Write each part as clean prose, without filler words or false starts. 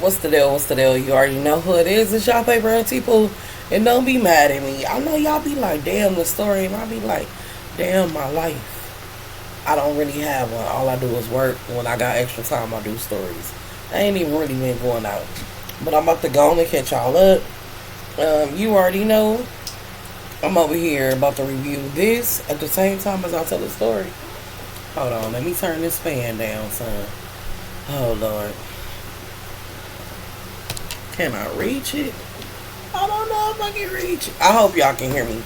What's the deal? What's the deal? You already know who it is. It's y'all favorite auntie Pooh. And don't be mad at me. I know y'all be like, damn, the story. And I be like, damn, my life. I don't really have one. All I do is work. When I got extra time, I do stories. I ain't even really been going out. But I'm about to go on and catch y'all up. You already know. I'm over here about to review this at the same time as I tell the story. Hold on. Let me turn this fan down, son. Oh, Lord. Can I reach it? I don't know if I can reach it. I hope y'all can hear me.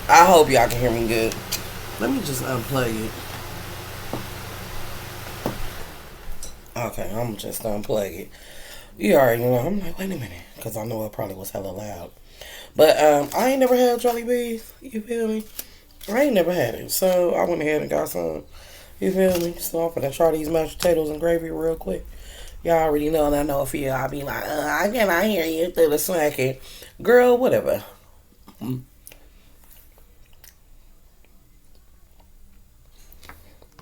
I hope y'all can hear me good. Let me just unplug it. Okay, I'm just unplug it. You already know. I'm like, wait a minute. Because I know it probably was hella loud. But I ain't never had Jollibee. You feel me? I ain't never had it. So I went ahead and got some. You feel me? So I'm gonna try these mashed potatoes and gravy real quick. Y'all already know that I know a few. I be like, I cannot hear you through the smacking. Girl, whatever.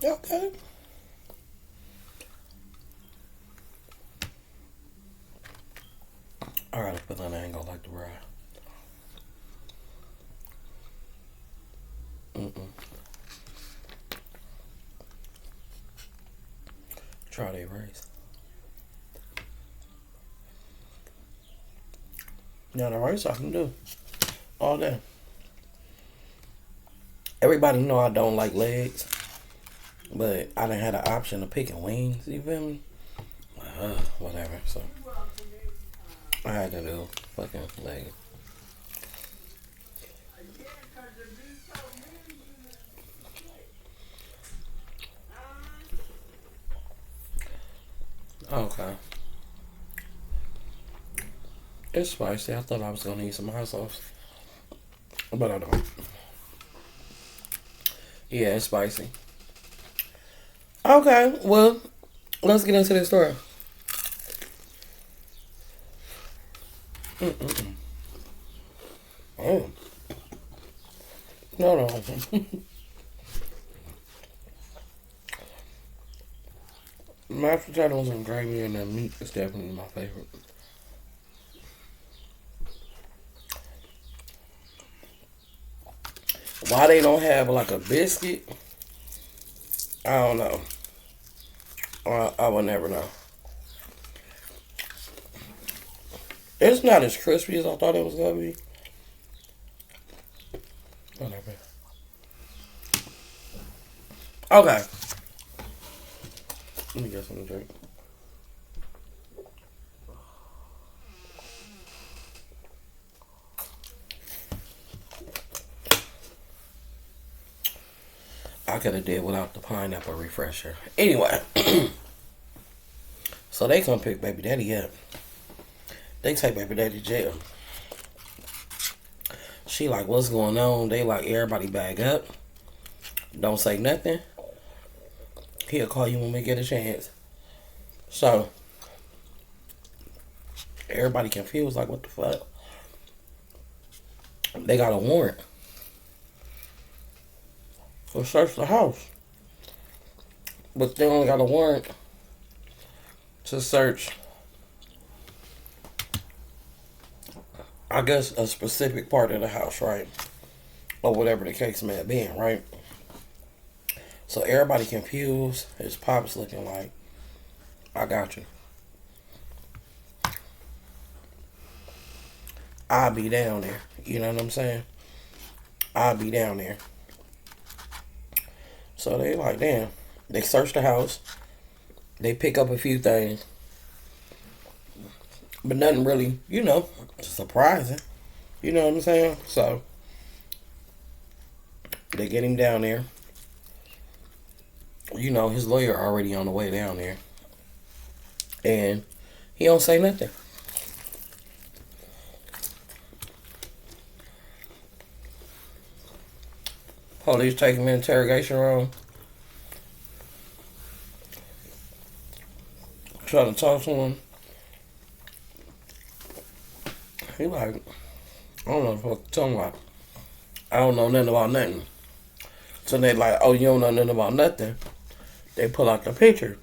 Okay. Alright, but then I ain't gonna like the ride. Mm-mm. Try that rice. Now the rice I can do all day. Everybody know I don't like legs, but I done had an option of picking wings. You feel me? Whatever. So I had to do fucking legs. Okay. It's spicy. I thought I was gonna eat some hot sauce, but I don't. Yeah, it's spicy. Okay, well, let's get into this story. Mm-mm-mm. Oh, no, no. Mashed potatoes and gravy and the meat is definitely my favorite. Why they don't have like a biscuit, I don't know. I will never know. It's not as crispy as I thought it was gonna be. Whatever. Okay, let me get something to drink. I could have did without the pineapple refresher. Anyway, so they come pick baby daddy up. They take baby daddy to jail. She like, what's going on? They like, everybody bag up. Don't say nothing. He'll call you when we get a chance. So everybody confused, like, what the fuck? They got a warrant for search the house, but they only got a warrant to search, I guess, a specific part of the house, right? Or whatever the case may have been, right? So everybody confused. His pop's looking like, I got you. I'll be down there. You know what I'm saying? I'll be down there. So they like, damn. They search the house. They pick up a few things. But nothing really, surprising. You know what I'm saying? So they get him down there. His lawyer already on the way down there. And he don't say nothing. Police take him in interrogation room. Try to talk to him. He like, I don't know what to tell him like. I don't know nothing about nothing. So they like, oh, you don't know nothing about nothing. They pull out the picture.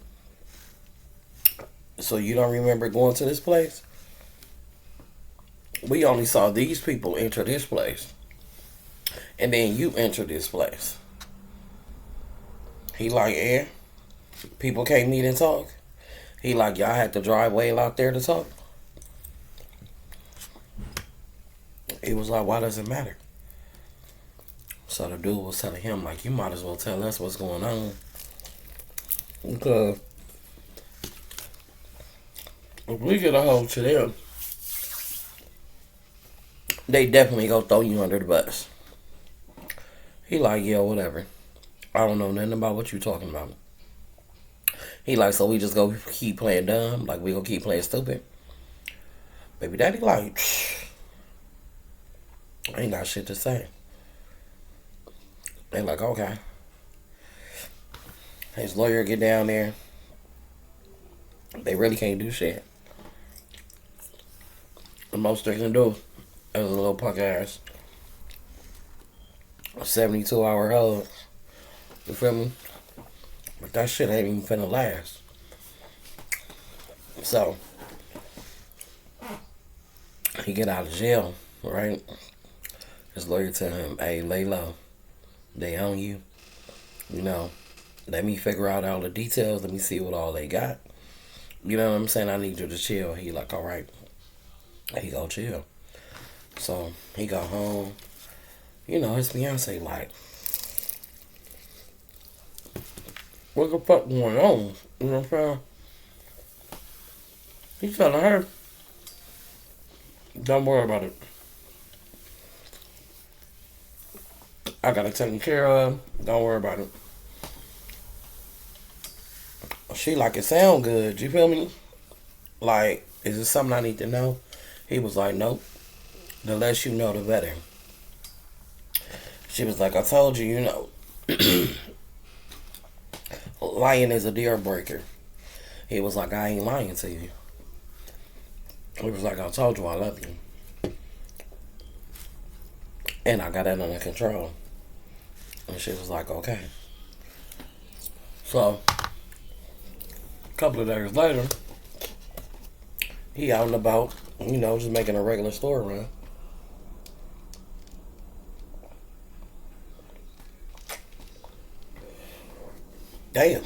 So you don't remember going to this place? We only saw these people enter this place. And then you enter this place. He like, people can't meet and talk. He like, y'all had to drive way out there to talk. He was like, why does it matter? So the dude was telling him, like, you might as well tell us what's going on. Because if we get a hold to them, they definitely gonna throw you under the bus. He like, yeah, whatever. I don't know nothing about what you talking about. He like, so we just go keep playing dumb? Like, we gonna keep playing stupid? Baby daddy like, I ain't got shit to say. They like, okay. His lawyer get down there. They really can't do shit. The most they can do is a little punk ass 72-hour hold. You feel me? But that shit ain't even finna last. So he get out of jail, right? His lawyer tell him, hey, lay low. They own you. You know, let me figure out all the details. Let me see what all they got. You know what I'm saying? I need you to chill. He like, all right. He go chill. So he go home. You know, his fiancée like, what the fuck going on? You know what I'm saying? He telling her, don't worry about it. I got it taken care of. Don't worry about it. She like, it sound good. You feel me? Like, is this something I need to know? He was like, nope. The less you know, the better. She was like, I told you, you know, lying is a deal breaker. He was like, I ain't lying to you. He was like, I told you I love you. And I got that under control. And she was like, okay. So, a couple of days later, he out and about, you know, just making a regular store run. Damn.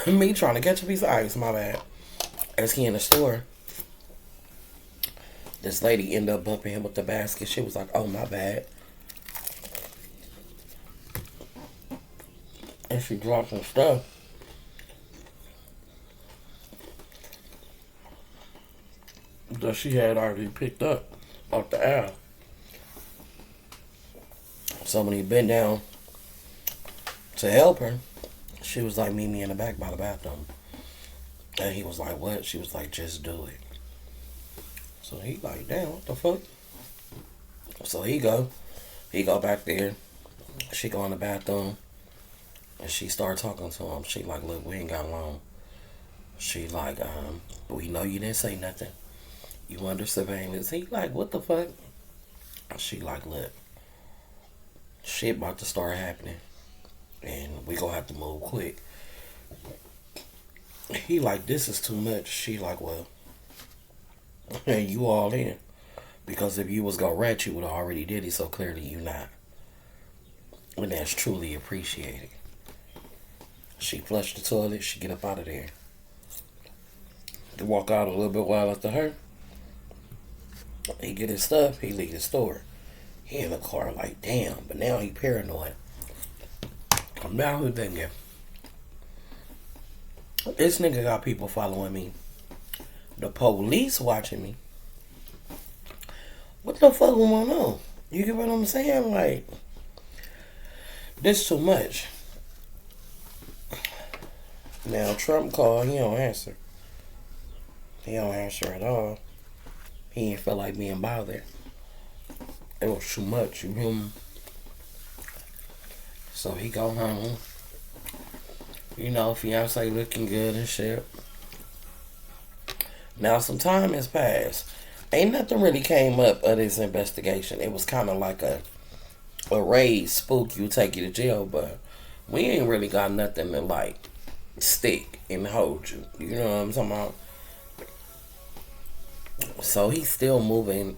Me trying to catch a piece of ice, my bad. As he in the store, this lady ended up bumping him with the basket. She was like, oh, my bad. And she dropped some stuff. That she had already picked up off the aisle. So when he bent down to help her, she was like, meet me in the back by the bathroom. And he was like, what? She was like, just do it. So he like, damn, what the fuck? So he go back there. She go in the bathroom. And she start talking to him. She like, look, we ain't got long. She like, we know you didn't say nothing. You under surveillance. He like, what the fuck? She like, look, shit about to start happening. And we gonna have to move quick. He like, this is too much. She like, well, and you all in. Because if you was gonna rat, you would have already did it. So clearly you not. And that's truly appreciated. She flushed the toilet. She get up out of there. They walk out a little bit while after her. He get his stuff. He leave the store. He in the car like, damn. But now he paranoid. I'm down with that guy. This nigga got people following me. The police watching me. What the fuck going on? You get what I'm saying? Like, this too much. Now, Trump called, he don't answer. He don't answer at all. He ain't feel like being bothered. It was too much, you hear me? So he go home. You know, fiance looking good and shit. Now, some time has passed. Ain't nothing really came up of this investigation. It was kind of like a raid, spook you, take you to jail, but we ain't really got nothing to like stick and hold you. You know what I'm talking about? So he's still moving,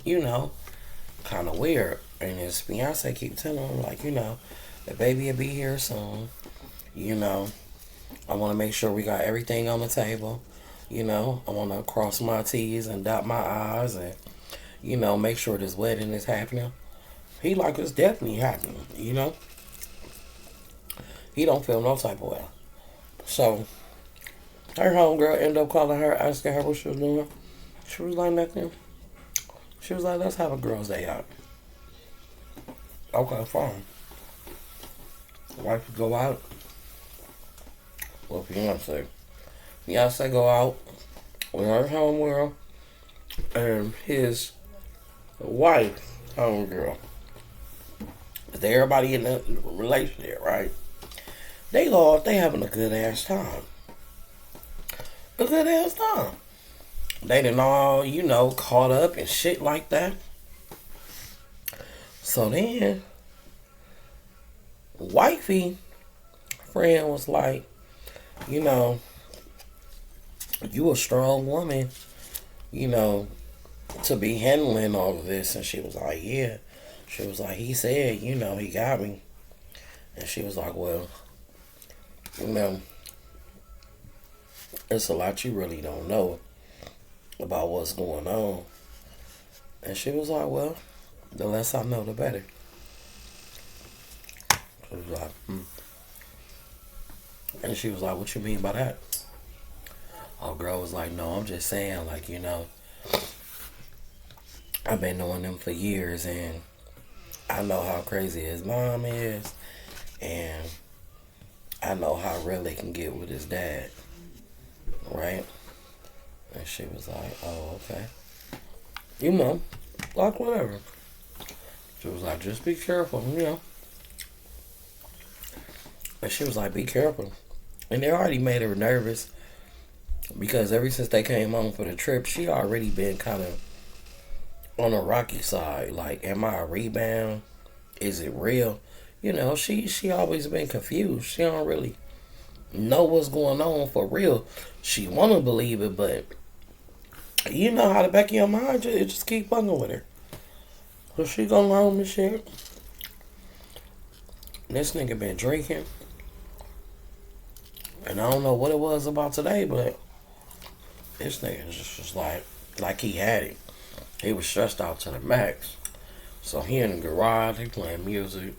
kind of weird. And his fiance keep telling him, like, the baby will be here soon. You know, I want to make sure we got everything on the table. I want to cross my T's and dot my I's and, make sure this wedding is happening. He like, it's definitely happening. He don't feel no type of way. So, her homegirl ended up calling her, asking her what she was doing. She was like, nothing. She was like, let's have a girls' day out. Okay, fine. Wife would go out. Well, fiance. Fiance go out with her homegirl and his wife homegirl. Everybody in the relationship, right? They go out, they having a good ass time. A good ass time. They done all, caught up and shit like that. So then, wifey friend was like, you a strong woman, to be handling all of this. And she was like, yeah. She was like, he said, he got me. And she was like, well, it's a lot you really don't know about what's going on. And she was like, well, the less I know, the better. She was like, And she was like, what you mean by that? Old girl was like, no, I'm just saying, like, I've been knowing him for years, and I know how crazy his mom is, and I know how real they can get with his dad, right? And she was like, oh, okay. Like, whatever. She was like, just be careful, And she was like, be careful. And they already made her nervous because ever since they came home for the trip, she already been kind of on the rocky side. Like, am I a rebound? Is it real? She always been confused. She don't really know what's going on for real. She want to believe it, but you know how the back of your mind, it just keep fucking with her. So she go home and shit. This nigga been drinking. And I don't know what it was about today, but this nigga just was like he had it. He was stressed out to the max. So he in the garage, he playing music,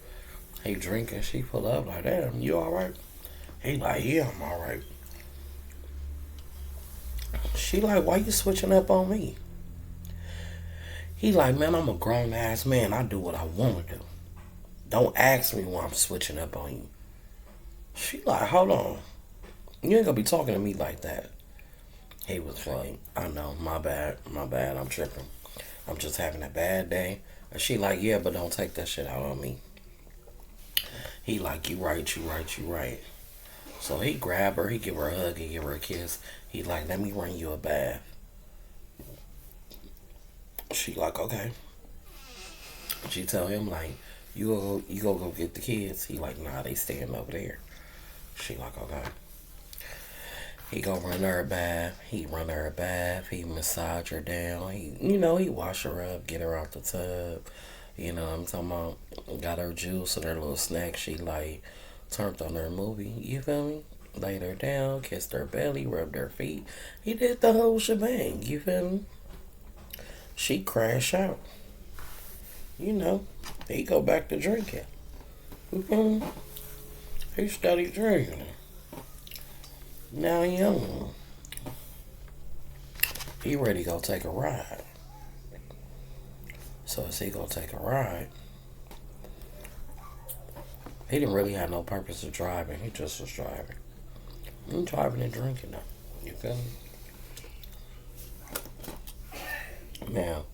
he drinking. She pull up like, damn, you alright? He like, yeah, I'm alright. She like, why you switching up on me? He like, man, I'm a grown ass man. I do what I want to do. Don't ask me why I'm switching up on you. She like, hold on. You ain't gonna be talking to me like that. He was like, I know, my bad, I'm tripping. I'm just having a bad day. And she like, yeah, but don't take that shit out on me. He like, you right. So he grab her, he give her a hug, he give her a kiss. He like, let me run you a bath. She like, okay. She tell him like, you go get the kids. He like, nah, they staying over there. She like, okay. He go run her a bath. He massage her down. He wash her up, get her out the tub. You know what I'm talking about? Got her juice and her little snack. She like turned on her movie. You feel me? Laid her down, kissed her belly, rubbed her feet. He did the whole shebang. You feel me? She crashed out. He go back to drinking. You feel me? He started drinking. Now he young. He ready to go take a ride. So as he go take a ride, he didn't really have no purpose of driving. He just was driving. He driving and drinking though. You feel me? Now,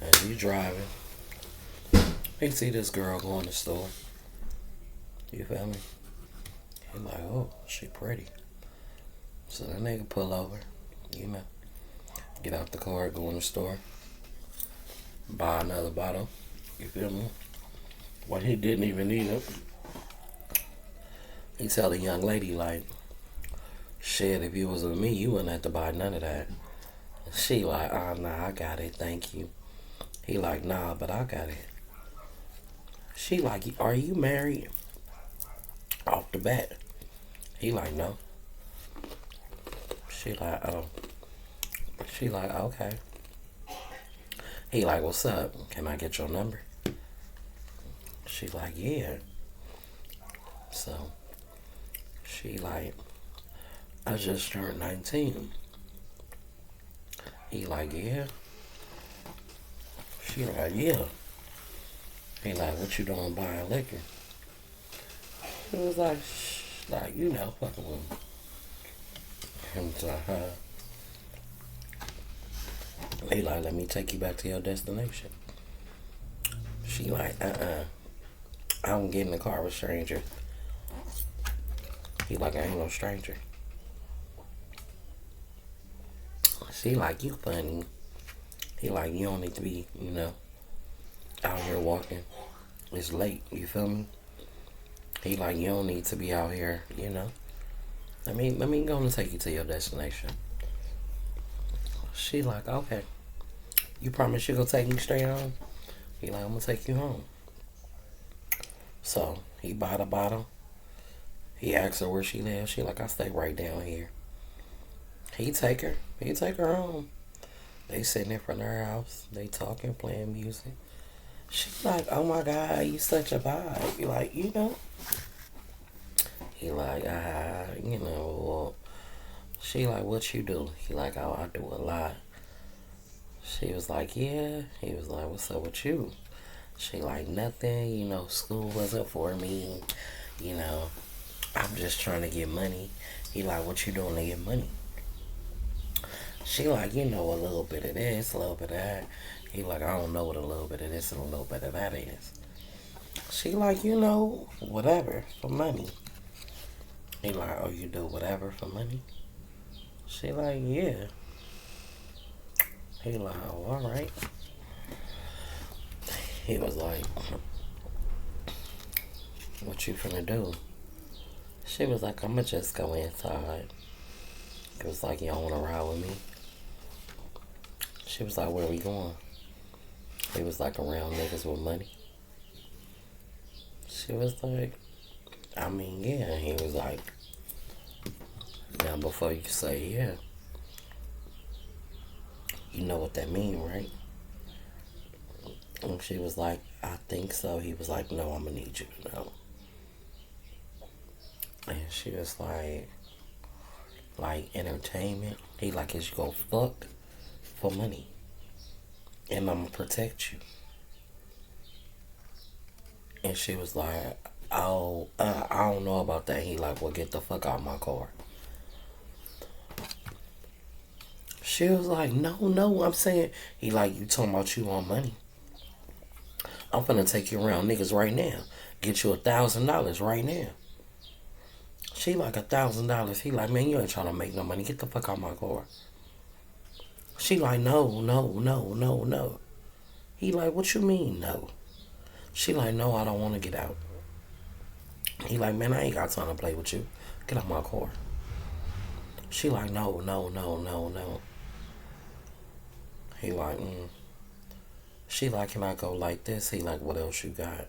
as he driving, he see this girl go in the store. You feel me? He like, oh, she pretty. So that nigga pull over, get out the car, go in the store, buy another bottle. You feel me? When he didn't even need it. He tell the young lady like, shit, if you was with me, you wouldn't have to buy none of that. She like, oh nah, I got it, thank you. He like, nah, but I got it. She like, are you married? Off the bat. He like, no. She like, oh. She like, okay. He like, what's up? Can I get your number? She like, yeah. So, she like, I just turned 19. He like, yeah. She like, yeah. He like, what you doing buying liquor? He was like, shh, like, you know, fucking with him. And he like, let me take you back to your destination. She like, I don't get in the car with strangers. He like, I ain't no stranger. She like, you funny. He like, you don't need to be, you know, out here walking. It's late, you feel me? He like, you don't need to be out here, you know. Let me go and take you to your destination. She like, okay. You promise you gonna take me straight home? He like, I'm gonna take you home. So he bought a bottle. He asked her where she lives. She like, I stay right down here. He take her. He take her home. They sitting in front of her house. They talking, playing music. She like, oh my God, you such a vibe. He like, you know. He like, you know. She like, what you do? He like, oh, I do a lot. She was like, yeah. He was like, what's up with you? She like, nothing. You know, school wasn't for me. You know, I'm just trying to get money. He like, what you doing to get money? She like, you know, a little bit of this, a little bit of that. He like, I don't know what a little bit of this and a little bit of that is. She like, you know, whatever for money. He like, oh, you do whatever for money? She like, yeah. He like, oh, all right. He was like, what you finna do? She was like, I'ma just go inside. He was like, you don't wanna ride with me? She was like, where we going? He was like, around niggas with money. She was like, I mean, yeah. He was like, now before you say yeah, you know what that mean, right? And she was like, I think so. He was like, no, I'm gonna need you to know. And she was like entertainment. He like, is you go fuck for money, and I'm gonna protect you. And she was like, oh, I don't know about that. He like, well, get the fuck out of my car. She was like, no, I'm saying, he like, you talking about you want money? I'm finna take you around niggas right now. Get you $1,000 right now. She like, $1,000. He like, man, you ain't trying to make no money. Get the fuck out my car. She like, no. He like, what you mean, no? She like, no, I don't want to get out. He like, man, I ain't got time to play with you. Get out my car. She like, no. He like, She like, can I go like this? He like, what else you got?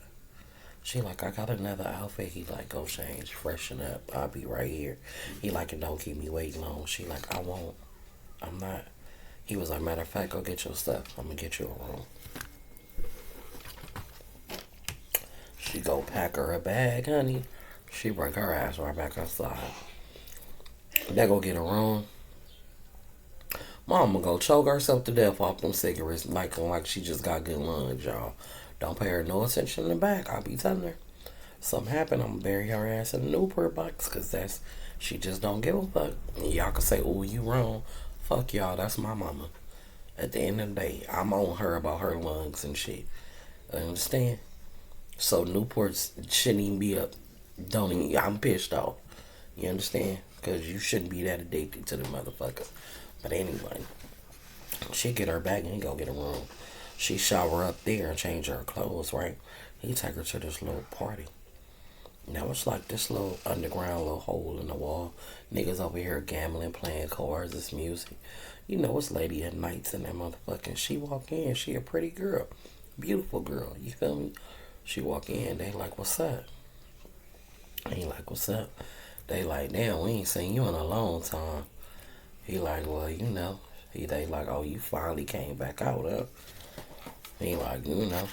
She like, I got another outfit. He like, go change, freshen up. I'll be right here. He like, and don't keep me waiting long. She like, I won't. I'm not. He was like, matter of fact, go get your stuff. I'm gonna get you a room. She go pack her a bag, honey. She bring her ass right back outside. They go get a room. Mama go choke herself to death off them cigarettes like she just got good lungs, y'all. Don't pay her no attention in the back. I'll be telling her. Something happened, I'm gonna bury her ass in a Newport box, cause she just don't give a fuck. Y'all can say, oh, you wrong. Fuck y'all, that's my mama. At the end of the day, I'm on her about her lungs and shit. Understand? So Newports shouldn't even be up. Don't even, I'm pissed off. You understand? Cause you shouldn't be that addicted to the motherfucker. But anyway, she get her back and he go get a room. She shower up there and change her clothes, right? He take her to this little party. Now it's like this little underground little hole in the wall. Niggas over here gambling, playing cards, it's music. You know it's lady at nights in that motherfucking. She walk in, she a pretty girl. Beautiful girl, you feel me? She walk in, they like, what's up? He like, what's up? They like, damn, we ain't seen you in a long time. He like, well, you know. They like, oh, you finally came back out, huh? He like, you know.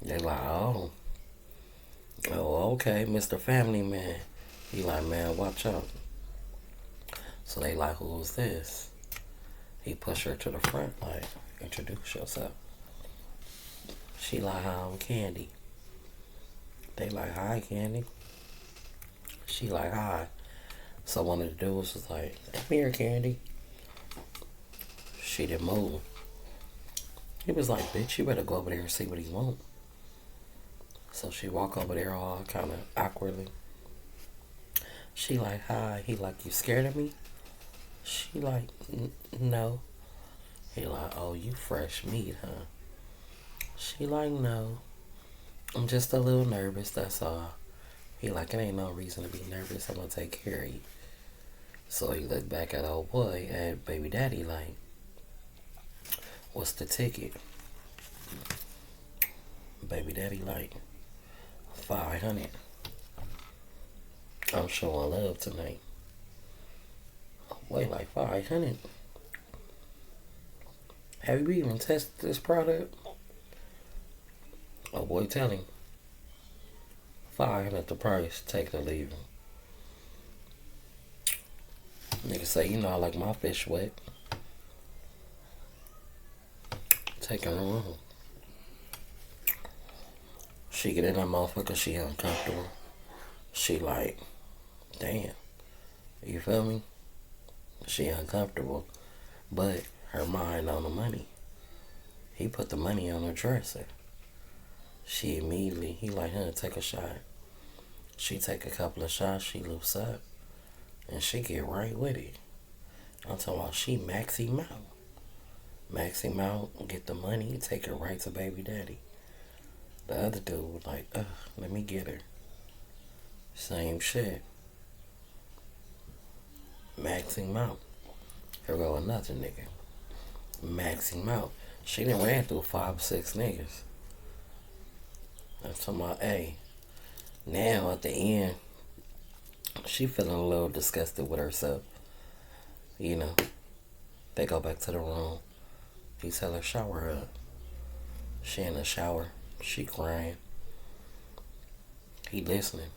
They like, oh. Oh, okay, Mr. Family Man. He like, man, watch out. So they like, who's this? He push her to the front, like, introduce yourself. She like, hi, I'm Candy. They like, hi, Candy. She like, hi. So one of the dudes was like, come here, Candy. She didn't move. He was like, bitch, you better go over there and see what he want. So she walk over there all kind of awkwardly. She like, hi. He like, you scared of me? She like, no. He like, oh, you fresh meat, huh? She like, no. I'm just a little nervous, that's all. He like, it ain't no reason to be nervous. I'm gonna take care of you. So he looked back at old boy, at baby daddy, like, what's the ticket? Baby daddy like, 500. I'm showing love tonight. Wait, like 500? Have you even tested this product? Oh boy, tell him. 500 the price, take it or leave him. Nigga say, you know I like my fish wet. Taking her home. She get in that motherfucker, she uncomfortable. She like, damn. You feel me? She uncomfortable. But her mind on the money. He put the money on her dresser. She immediately, he like, huh, take a shot. She take a couple of shots, she loops up. And she get right with it. I'm talking about she max him out. Max him out, get the money, take her right to baby daddy. The other dude was like, let me get her. Same shit. Max him out. Here go another nigga. Max him out. She done ran through 5 or 6 niggas. I'm talking about, hey, now at the end, she feeling a little disgusted with herself. You know, they go back to the room. He tell her shower up. She in the shower. She crying. He listening.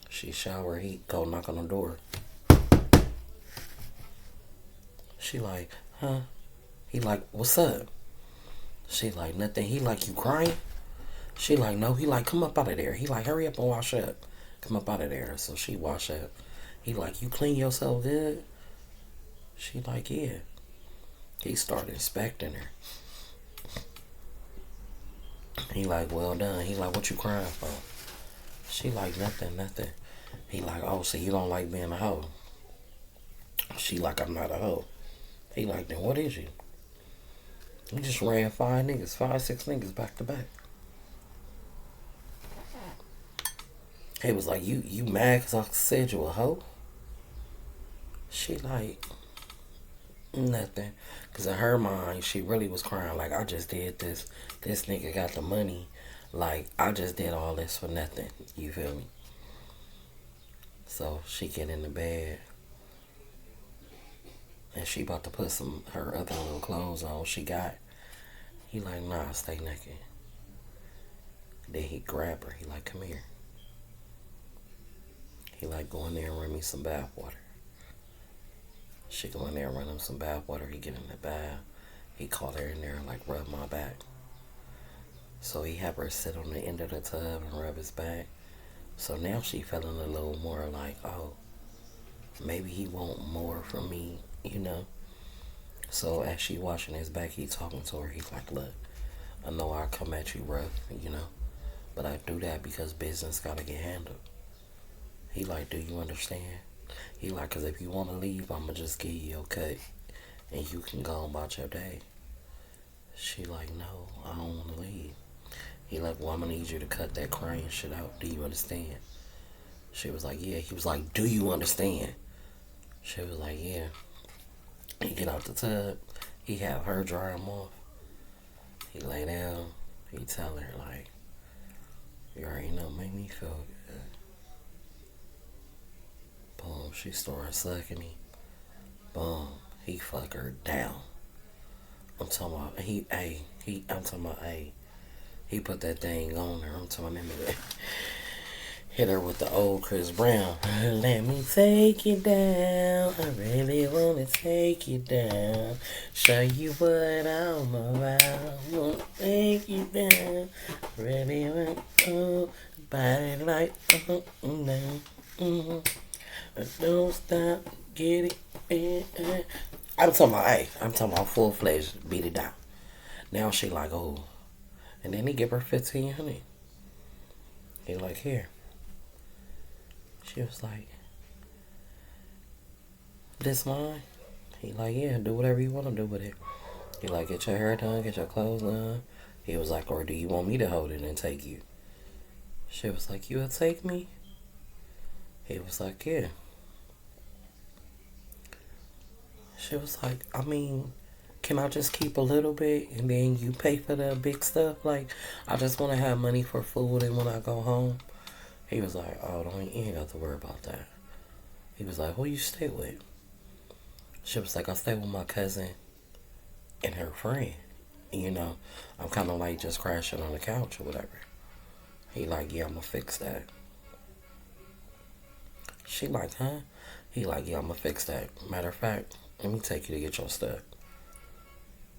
She shower. He go knock on the door. She like, huh? He like, what's up? She like, nothing. He like, you crying? She like, no. He like, come up out of there. He like, hurry up and wash up. Come up out of there. So she wash up. He like, you clean yourself good? She like, yeah. He started inspecting her. He like, well done. He like, what you crying for? She like, nothing. He like, oh, so you don't like being a hoe? She like, I'm not a hoe. He like, then what is you? You just ran 5 niggas, 5, 6 niggas back to back. He was like, you mad because I said you a hoe? She like, nothing. Because in her mind, she really was crying. Like, I just did this. This nigga got the money. Like, I just did all this for nothing. You feel me? So, she get in the bed. And she about to put her other little clothes on she got. He like, nah, stay naked. Then he grab her. He like, come here. He like, go in there and run me some bath water. She go in there and run him some bath water. He get in the bath. He called her in there and like, rub my back. So he have her sit on the end of the tub and rub his back. So now she feeling a little more like, oh, maybe he want more from me, you know. So as she washing his back, he talking to her. He's like, look, I know I come at you rough, you know, but I do that because business gotta get handled. He like, do you understand? He like, cause if you want to leave, I'ma just give you your cut and you can go about your day. She like, no, I don't want to leave. He like, well, I'm gonna need you to cut that crying shit out. Do you understand? She was like, yeah. He was like, do you understand? She was like, yeah. He get out the tub. He have her dry him off. He lay down. He tell her like, you already know, make me feel good. Boom. She started sucking him. Boom. He fuck her down. I'm talking about I'm talking about he put that thing on her. I'm talking about hit her with the old Chris Brown. Let me take you down. I really wanna take you down. Show you what I'm about. Wanna take you down. Really want body like down. Don't stop, get it. I'm talking about full fledged beat it down. Now she like, oh. And then he give her 1,500. He like, here. She was like, this mine? He like, yeah, do whatever you want to do with it. He like, get your hair done, get your clothes done. He was like, or do you want me to hold it and take you? She was like, you will take me? He was like, yeah. She was like, I mean, can I just keep a little bit and then you pay for the big stuff? Like, I just want to have money for food and when I go home. He was like, oh, you ain't got to worry about that. He was like, who you stay with? She was like, I stay with my cousin and her friend. You know, I'm kind of like just crashing on the couch or whatever. He like, yeah, I'm going to fix that. She like, huh? He like, yeah, I'm going to fix that. Matter of fact, let me take you to get your stuff.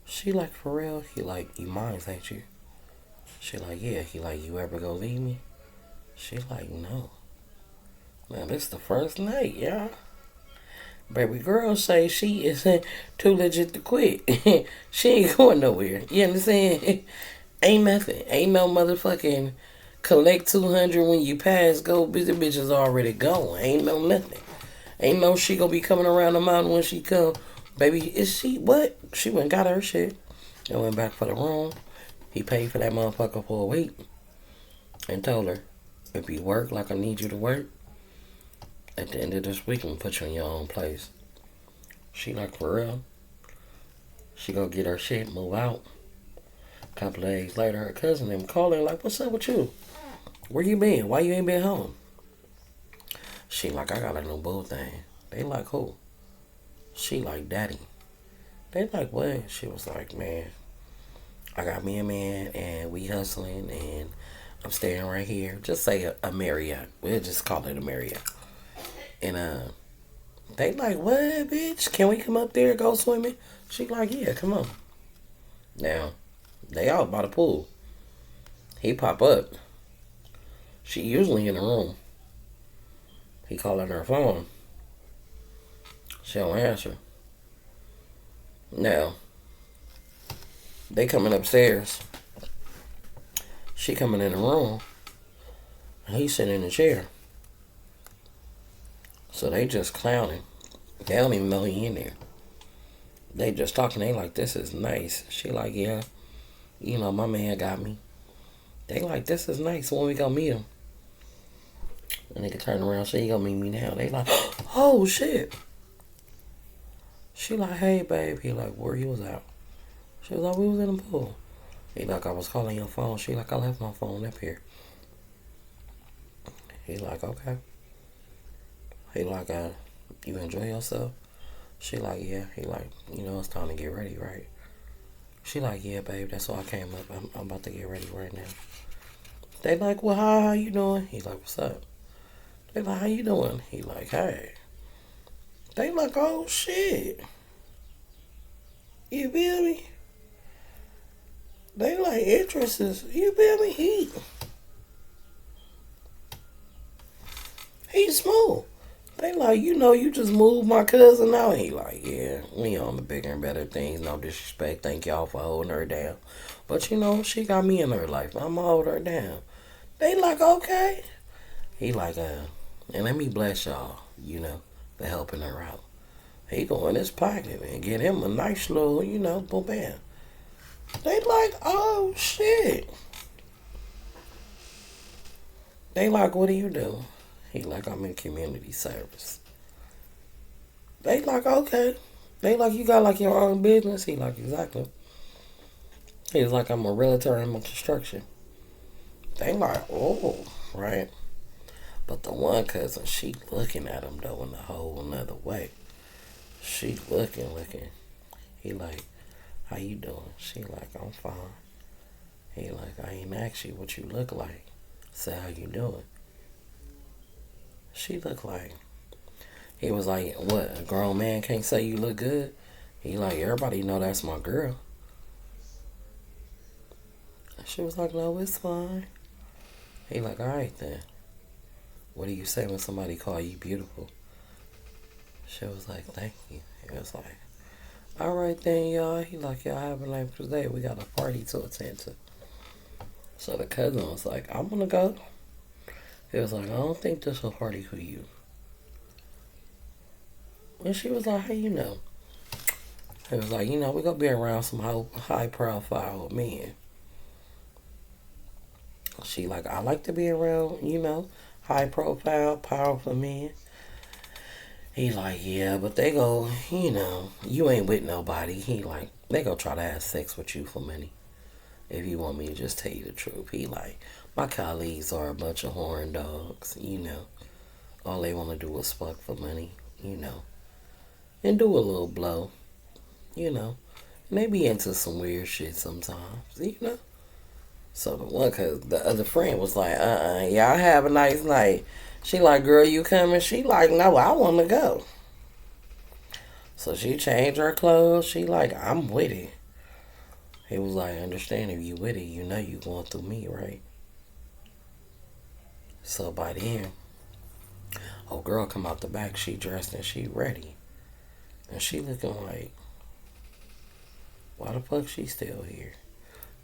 She like, for real? He like, you mine, ain't you? She like, yeah. He like, you ever go leave me? She like, no. Man, this the first night, y'all. Baby girl say she isn't too legit to quit. She ain't going nowhere. You understand? Ain't nothing. Ain't no motherfucking collect 200 when you pass go. The bitch is already gone. Ain't no nothing. Ain't no she gonna be coming around the mountain when she come. Baby, is she what? She went and got her shit and went back for the room. He paid for that motherfucker for a week and told her, if you work like I need you to work, at the end of this week, I'm gonna put you in your own place. She like, for real? She gonna get her shit, move out. A couple of days later, her cousin them call her like, what's up with you? Where you been? Why you ain't been home? She like, I got a new boo thing. They like, who? She like, daddy. They like, what? She was like, man, I got me a man and we hustling and I'm staying right here. Just say a Marriott. We'll just call it a Marriott. And they like, what, bitch? Can we come up there and go swimming? She like, yeah, come on. Now, they out by the pool. He pop up. She usually in the room. He calling her phone. She don't answer. Now, they coming upstairs. She coming in the room. And he sitting in the chair. So they just clowning. They don't even know he in there. They just talking. They like, this is nice. She like, yeah. You know, my man got me. They like, this is nice. When we gonna meet him? And they can turn around. She ain't gonna meet me now. They like, oh shit. She like, hey babe. He like, where you was out? She was like, we was in the pool. He like, I was calling your phone. She like, I left my phone up here. He like, okay. He like, you enjoy yourself? She like, yeah. He like, you know, it's time to get ready, right? She like, yeah, babe, that's why I came up. I'm about to get ready right now. They like, well, how you doing? He like, what's up? They like, how you doing? He like, hey. They like, oh, shit. You feel me? They like interests. You feel me? He's smooth. They like, you know, you just moved my cousin out. He like, yeah, we on the bigger and better things. No disrespect. Thank y'all for holding her down. But, you know, she got me in her life. I'm going to hold her down. They like, okay. He like, and let me bless y'all, you know, for helping her out. He go in his pocket and get him a nice little, you know, boom, bam. They like, oh, shit. They like, what do you do? He like, I'm in community service. They like, okay. They like, you got like your own business. He like, exactly. He's like, I'm a realtor in construction. They like, oh, right. But the one cousin, she looking at him though in a whole another way. She looking. He like, how you doing? She like, I'm fine. He like, I ain't asked you what you look like. Say, how you doing? She look like. He was like, what, a grown man can't say you look good? He like, everybody know that's my girl. She was like, no, it's fine. He like, all right then. What do you say when somebody call you beautiful? She was like, thank you. He was like, all right then, y'all. He like, y'all have a nice day. We got a party to attend to. So the cousin was like, I'm gonna go. He was like, I don't think this will party for you. And she was like, how you know? He was like, you know, we gonna be around some high profile men. She like, I like to be around, you know, high profile, powerful men. He like, yeah, but they go, you know, you ain't with nobody. He like, they go try to have sex with you for money. If you want me to just tell you the truth. He like, my colleagues are a bunch of horn dogs, you know. All they want to do is fuck for money, you know. And do a little blow, you know. And they be into some weird shit sometimes, you know. So the one, cause the other friend was like, y'all have a nice night. She like, girl, you coming? She like, no, I want to go. So she changed her clothes. She like, I'm with it. He was like, understand if you with it, you know you going through me, right? So by then, oh girl come out the back, she dressed and she ready. And she looking like, why the fuck she still here?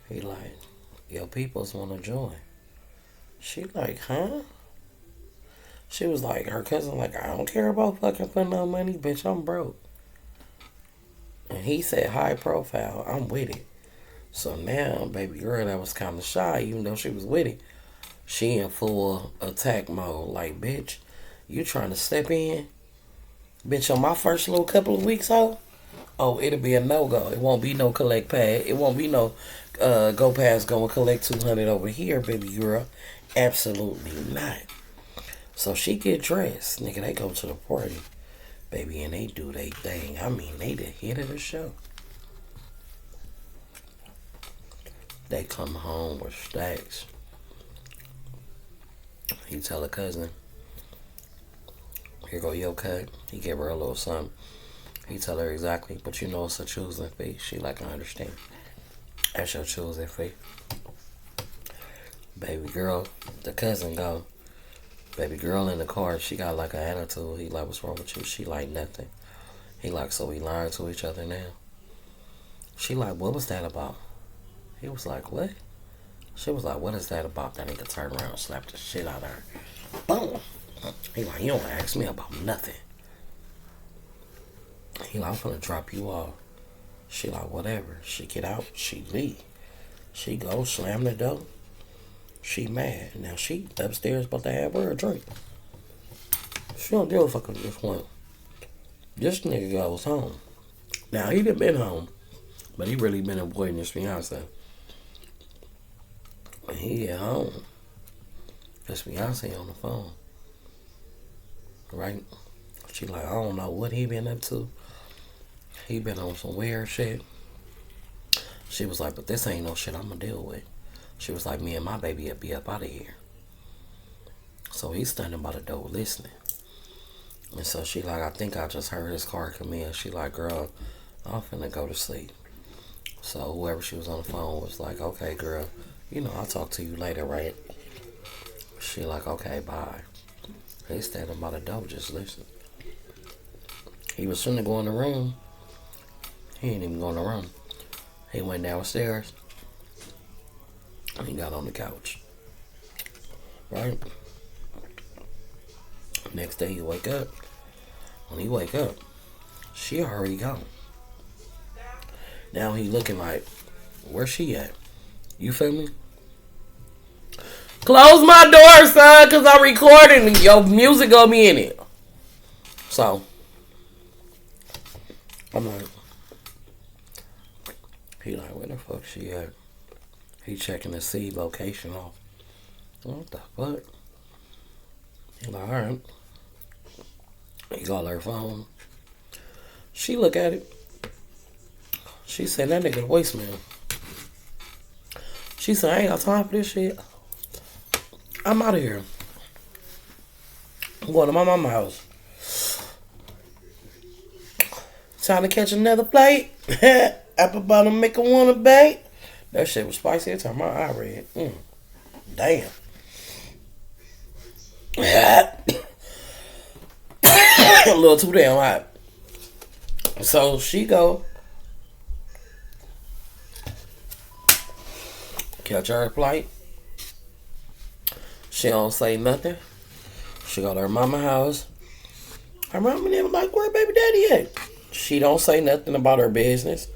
He like, your peoples want to join. She like, huh? She was like, her cousin like, I don't care about fucking putting no money, bitch, I'm broke. And he said, high profile, I'm with it. So now, baby girl that was kind of shy, even though she was with it, she in full attack mode. Like, bitch, you trying to step in? Bitch, on my first little couple of weeks out, oh, it'll be a no-go. It won't be no collect pad. It won't be no go past go and collect 200 over here, baby girl. Absolutely not. So she get dressed. Nigga, they go to the party, baby, and they do they thing. I mean, they the hit of the show. They come home with stacks. He tell a cousin, here go your cut. He give her a little something. He tell her exactly, but you know it's a choosing fee. She like, I understand. That's your choosing fee. Baby girl, the cousin go. Baby girl in the car, she got like an attitude. He like, what's wrong with you? She like, nothing. He like, so we lying to each other now? She like, what was that about? He was like, what? She was like, what is that about? That nigga turned around and slapped the shit out of her. Boom. He like, you don't ask me about nothing. He like, I'm gonna drop you off. She like, whatever. She get out, she leave. She go, slam the door. She mad. Now she upstairs about to have her a drink. She don't give a fuck at this point. This nigga goes home. Now he done been home, but he really been avoiding his fiancée. When he get home, his fiancée on the phone. Right? She like, I don't know what he been up to. He been on some weird shit. She was like, but this ain't no shit I'm gonna deal with. She was like, me and my baby will be up out of here. So he's standing by the door listening. And so she like, I think I just heard his car come in. She like, girl, I'm finna go to sleep. So whoever she was on the phone was like, okay, girl, you know, I'll talk to you later, right? She like, okay, bye. He's standing by the door just listening. He was finna go in the room. He ain't even go in the room. He went downstairs. And he got on the couch. Right? Next day he wake up. When he wake up, she already gone. Now he looking like, where she at? You feel me? Close my door, son, because I'm recording and your music gonna be in it. So, I'm like, he like, where the fuck she at? He checking the C location off. What the fuck? He like, alright. He call her phone. She look at it. She said, that nigga voicemail. She said, I ain't got time for this shit. I'm out of here. I'm going to my mama's house. Time to catch another flight. Apple bottom make a wanna bake. That shit was spicy. It turned my eye red. Damn. A little too damn hot. So she go catch her flight. She don't say nothing. She go to her mama house. Her mama never like, where baby daddy at? She don't say nothing about her business.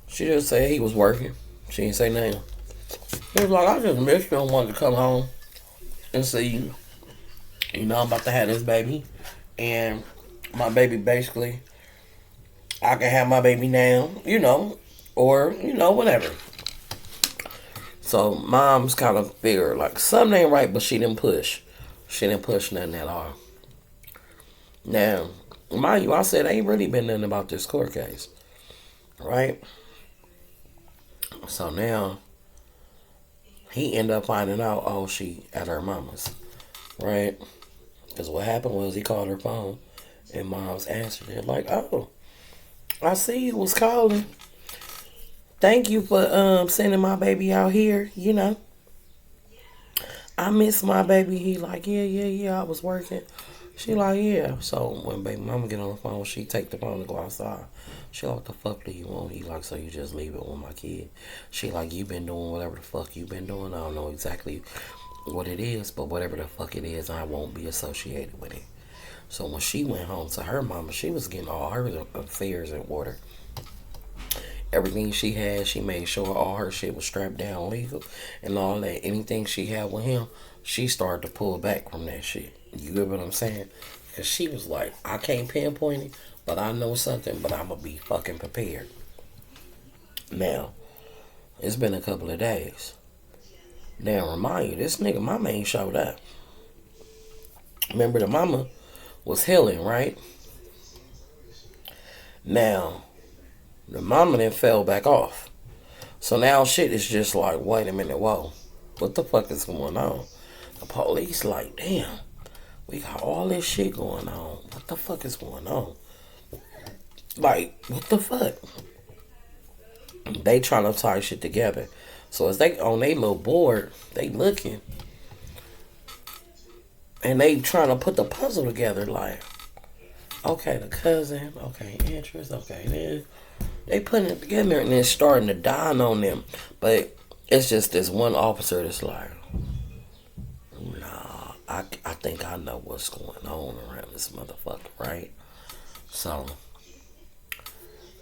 She just said he was working. She didn't say nothing. He was like, I just missed you and wanted to come home and see you. You know, I'm about to have this baby. And my baby basically, I can have my baby now, you know, or, you know, whatever. So mom's kind of figured like something ain't right, but she didn't push. She didn't push nothing at all. Now, mind you, I said ain't really been nothing about this court case, right? So now he ended up finding out, oh, she at her mama's, right? Because what happened was he called her phone and mom's answered it like, oh, I see you was calling. Thank you for sending my baby out here, you know. I miss my baby. He like, yeah, I was working. She like, yeah. So when baby mama get on the phone, she take the phone to go outside. She like, what the fuck do you want? He like, so you just leave it with my kid. She like, you been doing whatever the fuck you been doing. I don't know exactly what it is, but whatever the fuck it is, I won't be associated with it. So when she went home to her mama, she was getting all her affairs in order. Everything she had, she made sure all her shit was strapped down legal and all that. Anything she had with him, she started to pull back from that shit. You get what I'm saying? Because she was like, I can't pinpoint it, but I know something, but I'm going to be fucking prepared. Now, it's been a couple of days. Now, remind you, this nigga mama ain't showed up. Remember the mama was healing, right? Now, the mama then fell back off. So now shit is just like, wait a minute, whoa. What the fuck is going on? The police like, damn, we got all this shit going on. What the fuck is going on? Like, what the fuck? They trying to tie shit together. So as they on their little board, they looking. And they trying to put the puzzle together like, okay, the cousin, okay, interest, okay, this. They putting it together and it's starting to dawn on them. But it's just this one officer that's like, nah, I think I know what's going on around this motherfucker, right? So,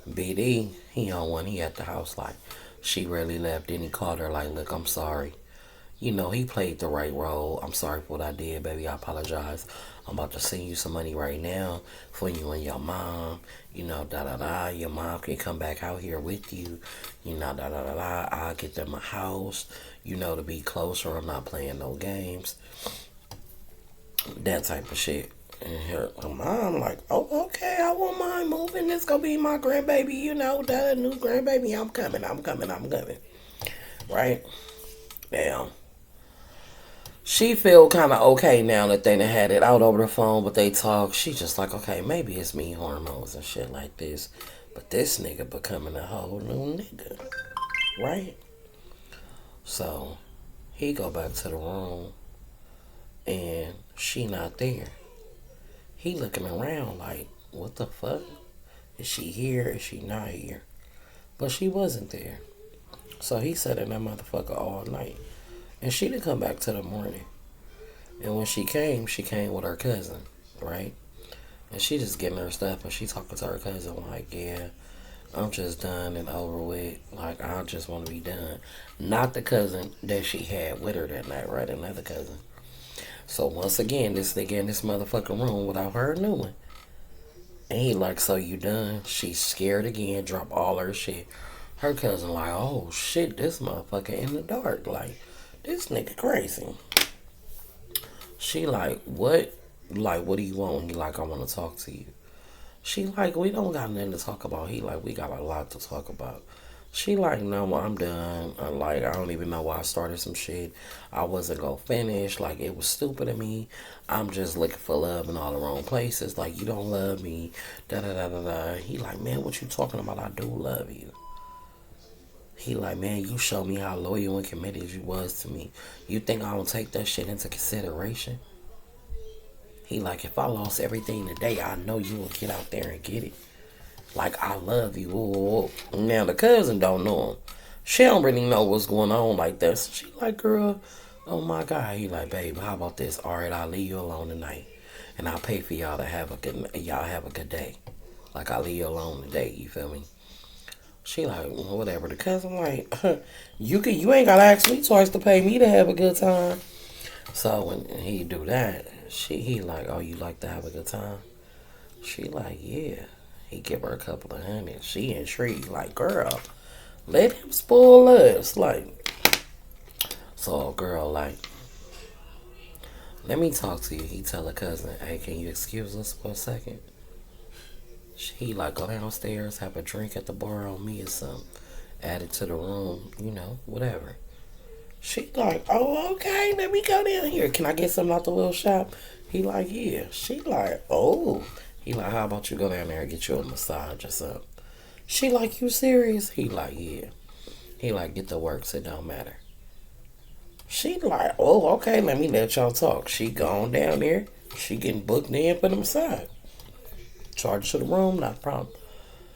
BD, he on one, he at the house like, she really left. Then he called her like, look, I'm sorry. You know, he played the right role. I'm sorry for what I did, baby. I apologize. I'm about to send you some money right now for you and your mom. You know, da-da-da. Your mom can come back out here with you. You know, da-da-da-da. I'll get them a house, you know, to be closer. I'm not playing no games. That type of shit. And her mom like, oh, okay, I won't mind moving. This gonna be my grandbaby, you know, that new grandbaby. I'm coming. Right? Now, she feel kind of okay now that they done had it out over the phone, but they talk. She just like, okay, maybe it's me hormones and shit like this. But this nigga becoming a whole new nigga. Right? So, he go back to the room, and she not there. He looking around like, what the fuck? Is she here? Is she not here? But she wasn't there. So he sat in that motherfucker all night. And she didn't come back till the morning. And when she came with her cousin, right? And she just getting her stuff and she talking to her cousin like, yeah, I'm just done and over with. Like, I just want to be done. Not the cousin that she had with her that night, right? Another cousin. So once again, this nigga in this motherfucking room without her knowing. And he like, so you done? She's scared again, drop all her shit. Her cousin like, oh shit, this motherfucker in the dark. Like, this nigga crazy. She like, what? Like, what do you want? He like, I want to talk to you. She like, we don't got nothing to talk about. He like, we got a lot to talk about. She like, no, I'm done. I'm like, I don't even know why I started some shit. I wasn't gonna finish. Like, it was stupid of me. I'm just looking for love in all the wrong places. Like, you don't love me. Da da da da da. He like, man, what you talking about? I do love you. He like, man, you showed me how loyal and committed you was to me. You think I don't take that shit into consideration? He like, if I lost everything today, I know you will get out there and get it. Like, I love you. Ooh. Now, the cousin don't know him. She don't really know what's going on like that. So she like, girl, oh my God. He like, babe, how about this? All right, I'll leave you alone tonight. And I'll pay for y'all have a good day. Like, I'll leave you alone today, you feel me? She like, well, whatever. The cousin like, you ain't gotta ask me twice to pay me to have a good time. So when he do that, he like, oh, you like to have a good time? She like, yeah. He give her a couple of hundred. She intrigued, like, girl, let him spoil us. Like, so girl, like, let me talk to you. He tell her cousin, hey, can you excuse us for a second? He like, go downstairs, have a drink at the bar on me or something. Add it to the room, whatever. She like, oh, okay, let me go down here. Can I get something out the little shop? He like, yeah. She like, oh. He like, how about you go down there and get you a massage or something? She like, you serious? He like, yeah. He like, get the works, it don't matter. She like, oh, okay, let me let y'all talk. She gone down there. She getting booked in for the massage. Charge to the room, not a problem.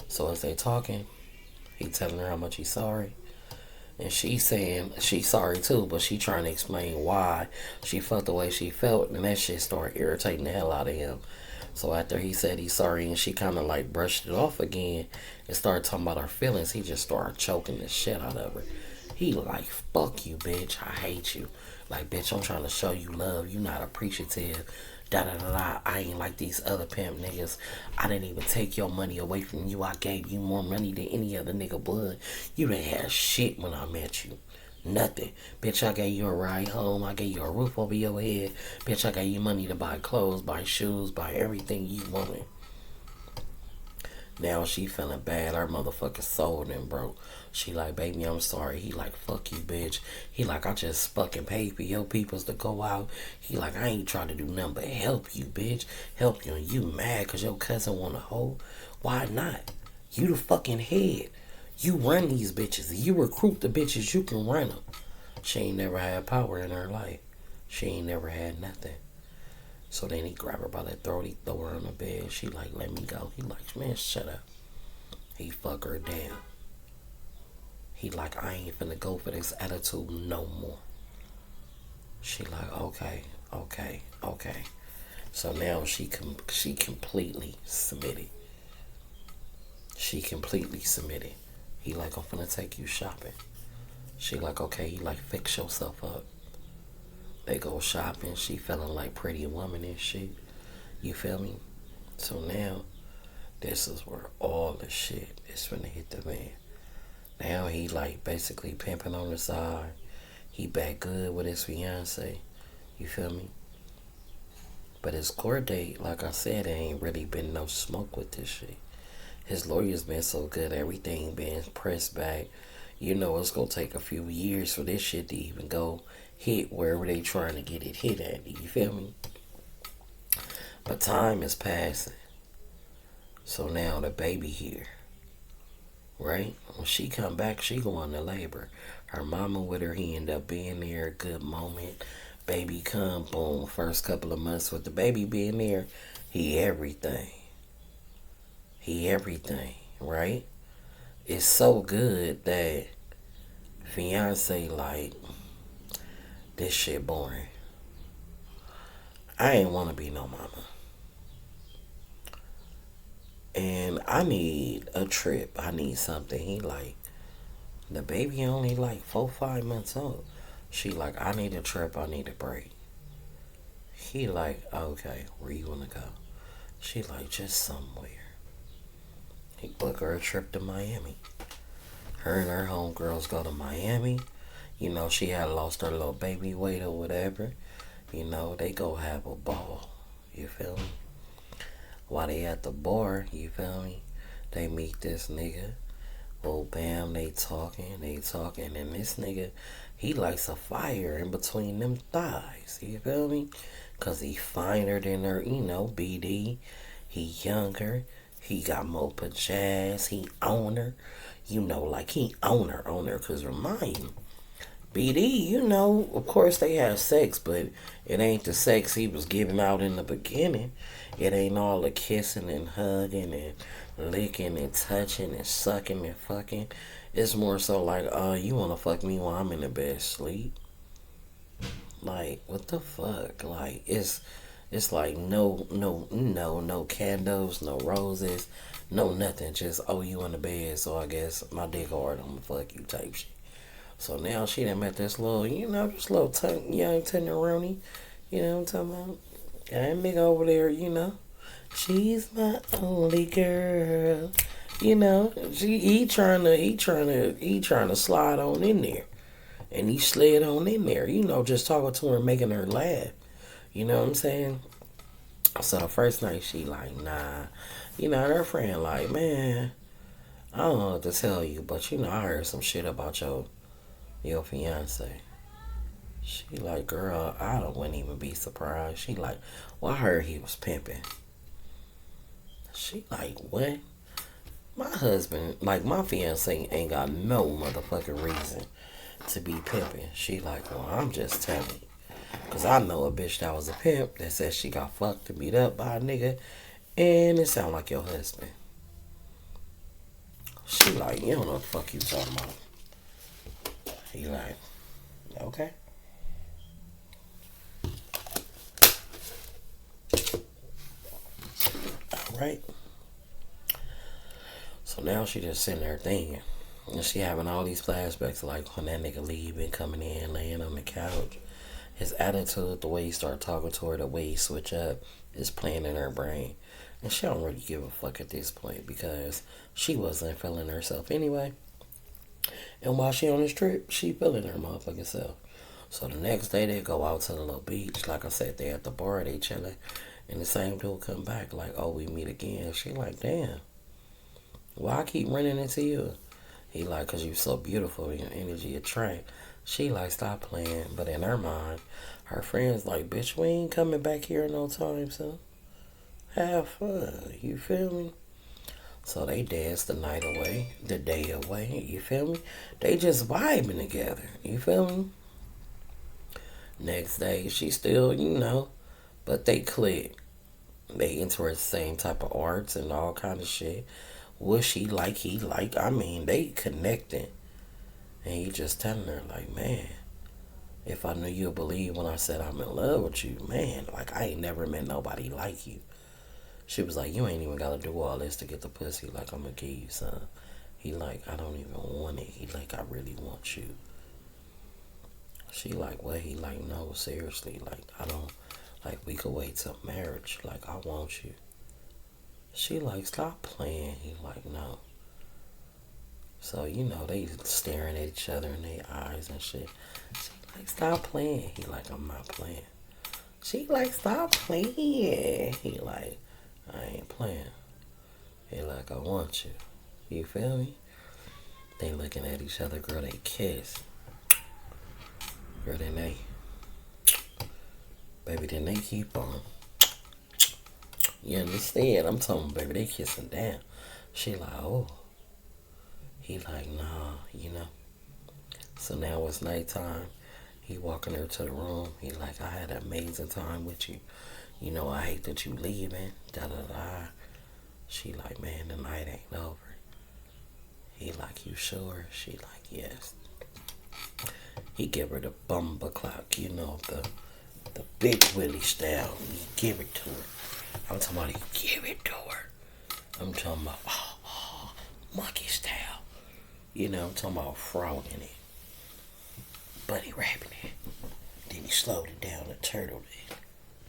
So as they talking, he telling her how much he's sorry. And she saying she's sorry too, but she trying to explain why she felt the way she felt, and that shit started irritating the hell out of him. So after he said he's sorry and she kind of like brushed it off again and started talking about her feelings, he just started choking the shit out of her. He like, fuck you, bitch. I hate you. Like, bitch, I'm trying to show you love. You not appreciative. Da da da da. I ain't like these other pimp niggas. I didn't even take your money away from you. I gave you more money than any other nigga would. You didn't have shit when I met you. Nothing. Bitch, I gave you a ride home. I gave you a roof over your head. Bitch, I gave you money to buy clothes, buy shoes, buy everything you wanted. Now she feeling bad. Her motherfucking soul done broke. She like, baby, I'm sorry. He like, fuck you, bitch. He like, I just fucking paid for your peoples to go out. He like, I ain't trying to do nothing but help you, bitch. Help you, and you mad cause your cousin want a hoe? Why not? You the fucking head. You run these bitches. You recruit the bitches. You can run them. She ain't never had power in her life. She ain't never had nothing. So then he grab her by the throat. He throw her on the bed. She like, let me go. He like, man, shut up. He fuck her down. He like, I ain't finna go for this attitude no more. She like, okay, okay, okay. So now she completely submitted. She completely submitted. He like, I'm finna take you shopping. She like, okay. He like, fix yourself up. They go shopping. She feeling like Pretty Woman and shit. You feel me? So now, this is where all the shit is finna hit the man. Now he like basically pimping on the side. He back good with his fiance. You feel me? But his court date, like I said, there ain't really been no smoke with this shit. His lawyer's been so good, everything been pressed back. You know it's gonna take a few years for this shit to even go hit wherever they trying to get it hit at. You feel me? But time is passing. So now the baby here. Right? When she come back, she going to labor. Her mama with her, he end up being there. Good moment. Baby come, boom. First couple of months with the baby being there, he everything. He everything, right? It's so good that fiance like, this shit boring. I ain't want to be no mama. And I need a trip. I need something. He like, the baby only like 4, 5 months old. She like, I need a trip. I need a break. He like, okay, where you wanna go? She like, just somewhere. He book her a trip to Miami. Her and her homegirls go to Miami. You know, she had lost her little baby weight or whatever. You know, they go have a ball. You feel me? While they at the bar, you feel me? They meet this nigga. Oh, bam, they talking, and this nigga, he likes a fire in between them thighs. You feel me? Cause he finer than her, you know, BD. He younger. He got more pajazz. He own her. You know, like he own her. Cause remind you, BD, you know, of course they have sex, but it ain't the sex he was giving out in the beginning. It ain't all the kissing and hugging and licking and touching and sucking and fucking. It's more so like, you wanna fuck me while I'm in the bed sleep? Like, what the fuck? Like, it's like no candles, no roses, no nothing. Just, oh, you in the bed, so I guess my dick hard, I'ma fuck you type shit. So now she done met this little, you know, this little young tenderoni. You know what I'm talking about? And that nigga over there, you know, she's my only girl. You know, he trying to slide on in there. And he slid on in there, you know, just talking to her, making her laugh. You know what I'm saying? So the first night she like, nah. You know, her friend like, man, I don't know what to tell you, but you know, I heard some shit about your fiance. She like, girl, wouldn't even be surprised. She like, well, I heard he was pimping. She like, what? My husband, like my fiance ain't got no motherfucking reason to be pimping. She like, well, I'm just telling you. Cause I know a bitch that was a pimp that said she got fucked and beat up by a nigga, and it sound like your husband. She like, you don't know what the fuck you talking about. He like, okay. Alright. So now she just sitting there thinking. And she having all these flashbacks like when that nigga leaving, coming in, laying on the couch. His attitude, the way he start talking to her, the way he switch up, is playing in her brain. And she don't really give a fuck at this point because she wasn't feeling herself anyway. And while she on this trip, she feeling her motherfucking self. So the next day they go out to the little beach. Like I said, they at the bar, they chilling. And the same dude come back like, oh, we meet again. She like, damn, why I keep running into you? He like, cause you so beautiful, your energy attract. She like, stop playing. But in her mind, her friends like, bitch, we ain't coming back here no time, so have fun. You feel me? So they dance the night away, the day away. You feel me? They just vibing together. You feel me? Next day, she still, you know, but they click. They into the same type of arts and all kind of shit. What she like, he like. I mean, they connecting. And he just telling her, like, man, if I knew you'd believe when I said I'm in love with you, man, like, I ain't never met nobody like you. She was like, you ain't even got to do all this to get the pussy. Like, I'm going to give you some. He like, I don't even want it. He like, I really want you. She like, what? He like, no, seriously. Like, I don't, like, we could wait till marriage. Like, I want you. She like, stop playing. He like, no. So, you know, they staring at each other in their eyes and shit. She like, stop playing. He like, I'm not playing. She like, stop playing. He like, I ain't playing. He like, I want you. You feel me? They looking at each other, girl, they kiss. Girl, then they, baby, then they keep on. You understand? I'm talking, baby, they kissing down. She like, oh. He like, nah, you know. So now it's nighttime. He walking her to the room. He like, I had an amazing time with you. You know, I hate that you leaving. Da da da. She like, man, the night ain't over. He like, you sure? She like, yes. He give her the bumper clock, you know, the big Willie style. He give it to her. I'm talking about he give it to her. I'm talking about, oh, monkey's tail. You know, I'm talking about frog in it. Bunny rabbit it. Then he slowed it down to turtle it.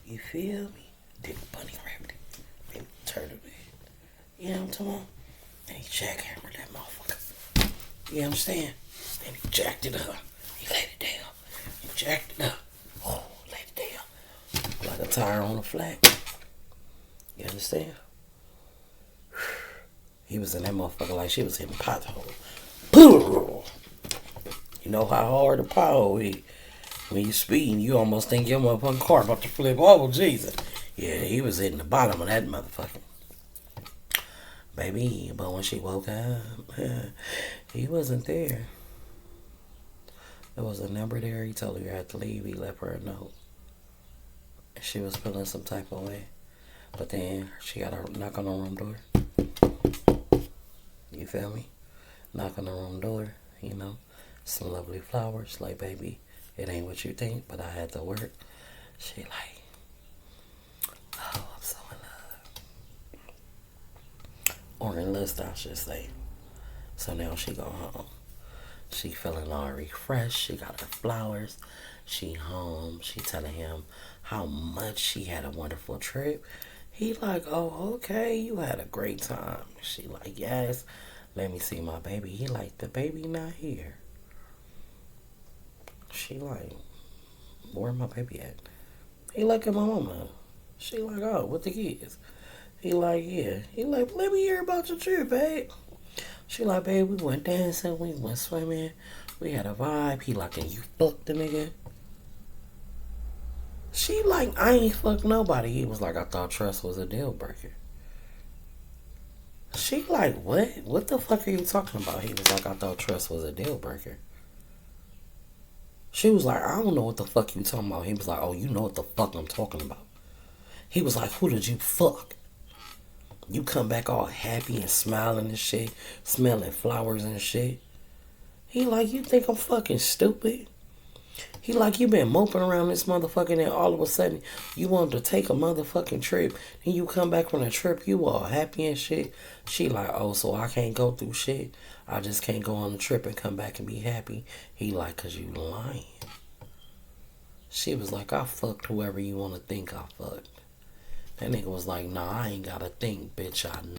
You feel me? Then bunny rabbit it. Then turtle it. You know what I'm talking about? Then he jackhammered that motherfucker. You understand? Then he jacked it up. He laid it down. He jacked it up. Oh, laid it down. Like a tire on a flat. You understand? He was in that motherfucker like she was hitting pothole. Pooh! You know how hard a pothole is. When you speeding, you almost think your motherfucking car about to flip. Oh, Jesus. Yeah, he was hitting the bottom of that motherfucker. Baby, but when she woke up, he wasn't there. There was a number there. He told her you had to leave. He left her a note. She was feeling some type of way. But then she got a knock on the room door. You feel me? Knock on the room door, you know. Some lovely flowers. Like, baby, it ain't what you think, but I had to work. She like, oh, I'm so in love. Or in lust, I should say. So now she go home. She feeling all refreshed. She got her flowers. She home. She telling him how much she had a wonderful trip. He like, oh, okay, you had a great time. She like, yes. Let me see my baby. He like, the baby not here. She like, where my baby at? He like at my mama. She like, oh, with the kids. He like, yeah. He like, let me hear about your trip, babe. She like, babe, we went dancing, we went swimming, we had a vibe. He like, and you fucked the nigga? She like, I ain't fucked nobody. He was like, I thought trust was a deal breaker. She like, what? What the fuck are you talking about? He was like, I thought trust was a deal breaker. She was like, I don't know what the fuck you talking about. He was like, oh, you know what the fuck I'm talking about. He was like, who did you fuck? You come back all happy and smiling and shit, smelling flowers and shit. He like, you think I'm fucking stupid? He like, you been moping around this motherfucker and all of a sudden you wanted to take a motherfucking trip and you come back from the trip, you all happy and shit. She like, oh, so I can't go through shit? I just can't go on the trip and come back and be happy? He like, cause you lying. She was like, I fucked whoever you want to think I fucked. That nigga was like, nah, I ain't gotta think, bitch, I know.